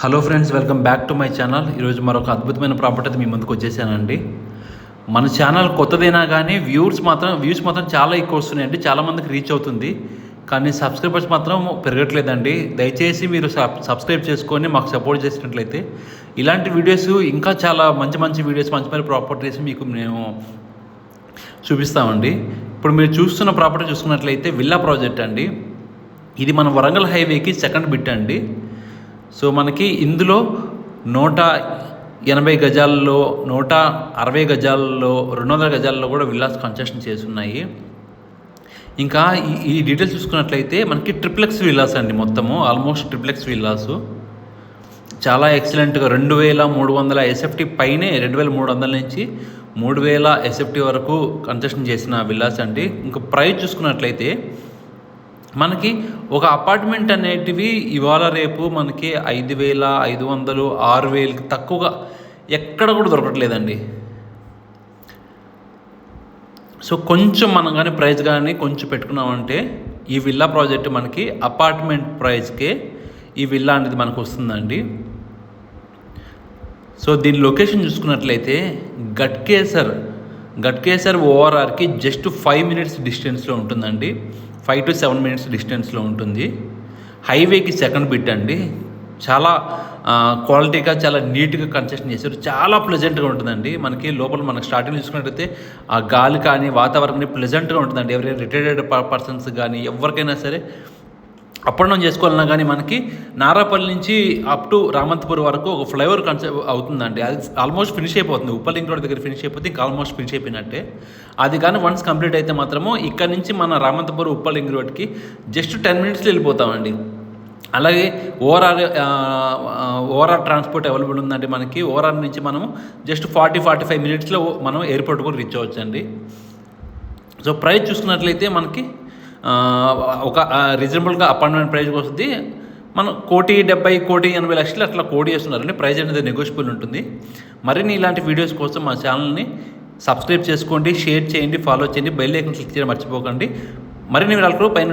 Hello friends, welcome back to my channel. ఈరోజు మరొక అద్భుతమైన ప్రాపర్టీ మీ ముందుకు వచ్చేసానండి. మన ఛానల్ కొత్తదైనా కానీ వ్యూస్ మాత్రం చాలా ఎక్కువ వస్తున్నాయండి. చాలామందికి రీచ్ అవుతుంది, కానీ సబ్స్క్రైబర్స్ మాత్రం పెరగట్లేదండి. దయచేసి మీరు సబ్స్క్రైబ్ చేసుకొని మాకు సపోర్ట్ చేసినట్లయితే ఇలాంటి వీడియోస్ ఇంకా చాలా మంచి వీడియోస్, మంచి ప్రాపర్టీస్ మీకు మేము చూపిస్తామండి. ఇప్పుడు మీరు చూస్తున్న ప్రాపర్టీ చూసుకున్నట్లయితే విల్లా ప్రాజెక్ట్ అండి. ఇది మన వరంగల్ హైవేకి సెకండ్ బిట్ అండి. సో మనకి ఇందులో 180 గజాల్లో, 160 గజాల్లో, 200 గజాల్లో కూడా విల్లాస్ కన్స్ట్రక్షన్ చేస్తున్నాయి. ఇంకా ఈ డీటెయిల్స్ చూసుకున్నట్లయితే మనకి ట్రిప్లెక్స్ విల్లాస్ అండి. మొత్తము ఆల్మోస్ట్ ట్రిప్లెక్స్ విల్లాసు చాలా ఎక్సలెంట్గా 2300 ఎస్ఎఫ్టీ పైనే, 2300 నుంచి 3000 ఎస్ఎఫ్టీ వరకు కన్స్ట్రక్షన్ చేసిన విల్లాస్ అండి. ఇంకా ప్రైస్ చూసుకున్నట్లయితే మనకి ఒక అపార్ట్మెంట్ అనేటివి ఇవాళ రేపు మనకి 5500, 6000కి తక్కువగా ఎక్కడ కూడా దొరకట్లేదండి. సో కొంచెం మనం కానీ ప్రైస్ కానీ కొంచెం పెట్టుకున్నామంటే ఈ విల్లా ప్రాజెక్ట్ మనకి అపార్ట్మెంట్ ప్రైస్కే ఈ విల్లా అనేది మనకు వస్తుందండి. సో దీని లొకేషన్ చూసుకున్నట్లయితే గట్కేసర్ ఓఆర్ఆర్కి జస్ట్ 5 మినిట్స్ డిస్టెన్స్లో ఉంటుందండి. 5 to 7 మినిట్స్ డిస్టెన్స్లో ఉంటుంది. హైవేకి సెకండ్ బిట్ అండి. చాలా క్వాలిటీగా, చాలా నీట్గా కన్స్ట్రక్షన్ చేశారు. చాలా ప్లెజెంట్గా ఉంటుందండి. మనకి లోపల మనకు స్టార్టింగ్ చూసుకున్నట్టయితే ఆ గాలి కానీ వాతావరణం ప్లెజెంట్గా ఉంటుందండి. ఎవరైనా రిటైర్డ్ పర్సన్స్ కానీ ఎవరికైనా సరే అప్ అండ్ డౌన్ చేసుకోవాలన్నా కానీ మనకి నారాపల్లి నుంచి అప్ టు రామంతపూర్ వరకు ఒక ఫ్లైఓవర్ కన్సెప్ట్ అవుతుందండి. అది ఆల్మోస్ట్ ఫినిష్ అయిపోతుంది. ఉప్పలింగ్ రోడ్ దగ్గర ఫినిష్ అయిపోతే ఇంకా ఆల్మోస్ట్ ఫినిష్ అయిపోయినట్టే. అది కానీ వన్స్ కంప్లీట్ అయితే మాత్రము ఇక్కడ నుంచి మన రామంతపూర్ ఉప్పలింగ్ రోడ్కి జస్ట్ 10 మినిట్స్లో వెళ్ళిపోతామండి. అలాగే ఓఆర్ఆర్ ట్రాన్స్పోర్ట్ అవైలబుల్ ఉందండి మనకి. ఓఆర్ఆర్ నుంచి మనము జస్ట్ 40-45 మినిట్స్లో మనం ఎయిర్పోర్ట్ కూడా రీచ్ అవ్వచ్చండి. సో ప్రైస్ చూసుకున్నట్లయితే మనకి ఒక రీజనబుల్గా అపార్ట్మెంట్ ప్రైస్ వస్తుంది. మనం 1,70,00,000, 1,80,00,000 అట్లా కోట్ చేస్తున్నారండి. ప్రైస్ అనేది నెగోషియబుల్ ఉంటుంది. మరిన్ని ఇలాంటి వీడియోస్ కోసం మా ఛానల్ని సబ్స్క్రైబ్ చేసుకోండి, షేర్ చేయండి, ఫాలో చేయండి, బెల్ ఐకాన్ క్లిక్ చేయడం మర్చిపోకండి. మరిన్ని వీడియోలకు పైన